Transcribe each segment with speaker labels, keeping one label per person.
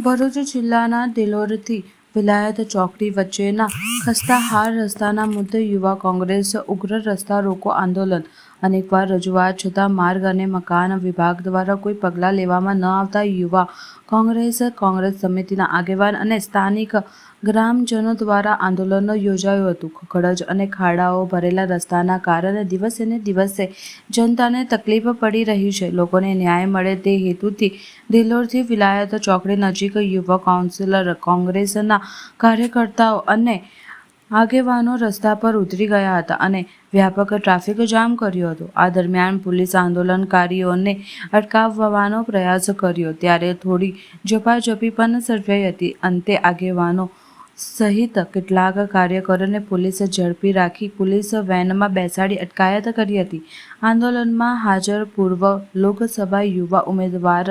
Speaker 1: ભરૂચ જિલ્લાના દિલોરથી વિલાયત ચોકડી વચ્ચેના ખસ્તા રસ્તાના મુદ્દે યુવા કોંગ્રેસ ઉગ્ર રસ્તા રોકો આંદોલન. અનેકવાર રજૂઆત છતાં માર્ગ અને મકાન વિભાગ દ્વારા કોઈ પગલાં લેવામાં ન આવતા યુવા કોંગ્રેસ સમિતિના આગેવાન અને સ્થાનિક ગ્રામજનો દ્વારા આંદોલન યોજાયું હતું. ખખડજ અને ખાડાઓ ભરેલા રસ્તાના કારણે દિવસે ને દિવસે જનતાને તકલીફ પડી રહી છે. લોકોને ન્યાય મળે તે હેતુથી દિલોરથી વિલાયત ચોકડી નજીક યુવા કાઉન્સિલર, કોંગ્રેસના કાર્યકર્તાઓ અને આગેવાનો રસ્તા પર ઉતરી ગયા હતા અને વ્યાપક ટ્રાફિક જામ કર્યો હતો. આ દરમિયાન પોલીસ આંદોલનકારીઓને અટકાવવાનો પ્રયાસ કર્યો ત્યારે થોડી ઝપાઝપી પણ સર્જાઈ હતી. અંતે આગેવાનો સહિત કેટલાક કાર્યકરોને પોલીસે ઝડપી રાખી પોલીસ વેનમાં બેસાડી અટકાયત કરી હતી. આંદોલનમાં હાજર પૂર્વ લોકસભા યુવા ઉમેદવાર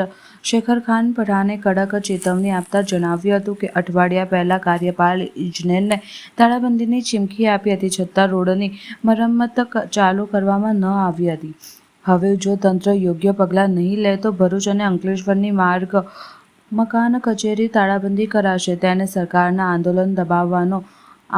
Speaker 1: શેખરખાન પઠાણે કડક ચેતવણી આપતા જણાવ્યું હતું કે અઠવાડિયા પહેલા કાર્યપાલ ઇજનેરને તાળાબંધીની ચીમકી આપી હતી છતાં રોડની મરમ્મત ચાલુ કરવામાં ન આવી હતી. હવે જો તંત્ર યોગ્ય પગલાં નહીં લે તો ભરૂચ અને અંકલેશ્વરની માર્ગ મકાન કચેરી તાળાબંધી કરાશે. તેને સરકારના આંદોલન દબાવવાનો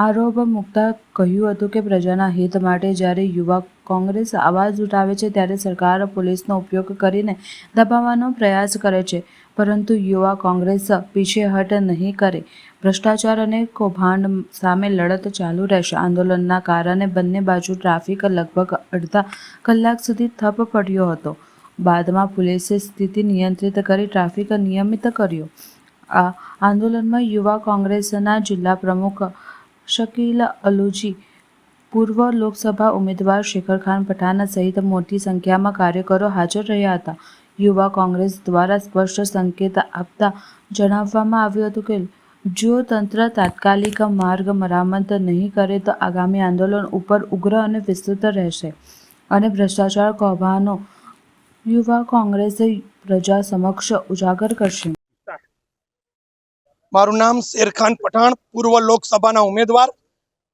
Speaker 1: આરોપ મૂકતા કહ્યું હતું કે પ્રજાના હિત માટે જ્યારે યુવા કોંગ્રેસ અવાજ ઉઠાવે છે ત્યારે સરકાર પોલીસનો ઉપયોગ કરીને દબાવવાનો પ્રયાસ કરે છે, પરંતુ યુવા કોંગ્રેસ પીછેહટ નહીં કરે. ભ્રષ્ટાચાર અને કૌભાંડ સામે લડત ચાલુ રહેશે. આંદોલનના કારણે બંને બાજુ ટ્રાફિક લગભગ અડધા કલાક સુધી ઠપ પડ્યો હતો. બાદમાં પોલીસે સ્થિતિ નિયંત્રિત કરી ટ્રાફિક નિયમિત કર્યો. આ આંદોલનમાં યુવા કોંગ્રેસના જિલ્લા પ્રમુખ શકીલ અલુજી, પૂર્વ લોકસભા ઉમેદવાર શેખરખાન પઠાણ સહિત મોટી સંખ્યામાં કાર્યકરો હાજર રહ્યા હતા. યુવા કોંગ્રેસ દ્વારા સ્પષ્ટ સંકેત આપતા જણાવવામાં આવ્યું હતું કે જો તંત્ર તાત્કાલિક માર્ગ મરામત નહીં કરે તો આગામી આંદોલન ઉપર ઉગ્ર અને વિસ્તૃત રહેશે અને ભ્રષ્ટાચાર, કૌભાંડો યુવા કોંગ્રેસ પ્રજા સમક્ષ ઉજાગર કરશે.
Speaker 2: મારું નામ શેરખાન પઠાણ, પૂર્વ લોકસભાના ઉમેદવાર.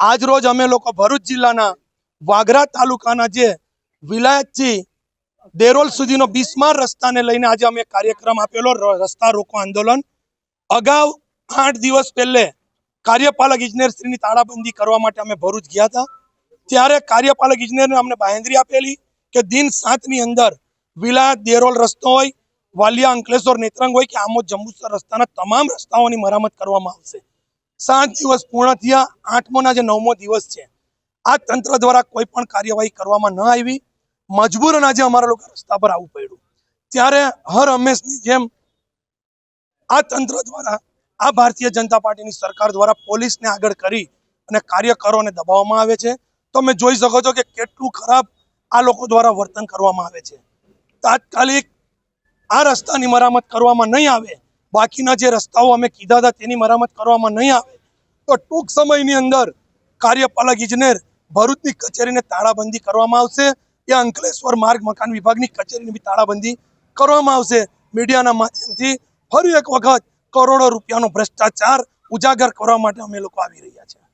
Speaker 2: આજ રોજ અમે લોકો ભરૂચ જિલ્લાના વાગરા તાલુકાના જે વિલાયતથી દેરોલ સુધીનો બિસ્માર રસ્તાને લઈને આજે અમે કાર્યક્રમ આપેલો, રસ્તા રોકો આંદોલન. અગાઉ 8 દિવસ પહેલે કાર્યપાલક ઇજનેરશ્રીની તાળાબંધી કરવા માટે અમે ભરૂચ ગયા હતા. ત્યારે કાર્યપાલક ઇજનેરને અમને બાંહેધરી આપેલી કે દિન 7ની અંદર વિલાયત દેરોલ રસ્તો હોય, વાલિયા અંકલેશ્વર નેત્રંગ હોય કે આમોદ જંબુસર રસ્તાના તમામ રસ્તાઓની મરામત કરવામાં આવશે. 7 દિવસ પૂર્ણ થયા, 8મોના જે 9મો દિવસ છે. આ તંત્ર દ્વારા કોઈ પણ કાર્યવાહી કરવામાં ન આવી. મજબૂરન આજે અમારા લોકો રસ્તા પર આવવું પડ્યું. ત્યારે હર હંમેશની જેમ આ તંત્ર દ્વારા, આ ભારતીય જનતા પાર્ટીની સરકાર દ્વારા પોલીસને આગળ કરી અને કાર્યકરોને દબાવવામાં આવે છે. તમે જોઈ શકો છો કે કેટલું ખરાબ આ લોકો દ્વારા વર્તન કરવામાં આવે છે. તાત્કાલિક આ રસ્તાની મરામત કરવામાં નહીં આવે, બાકીના જે રસ્તાઓ અમે કીધા હતા તેની મરામત કરવામાં નહીં આવે તો ટૂંક સમયની અંદર કાર્યપાલક ઇજનેર ભરૂચની કચેરીને તાળાબંધી કરવામાં આવશે. એ અંકલેશ્વર માર્ગ મકાન વિભાગની કચેરીની બી તાળાબંધી કરવામાં આવશે. મીડિયાના માધ્યમથી ફરી એક વખત કરોડો રૂપિયાનો ભ્રષ્ટાચાર ઉજાગર કરવા માટે અમે લોકો આવી રહ્યા છીએ.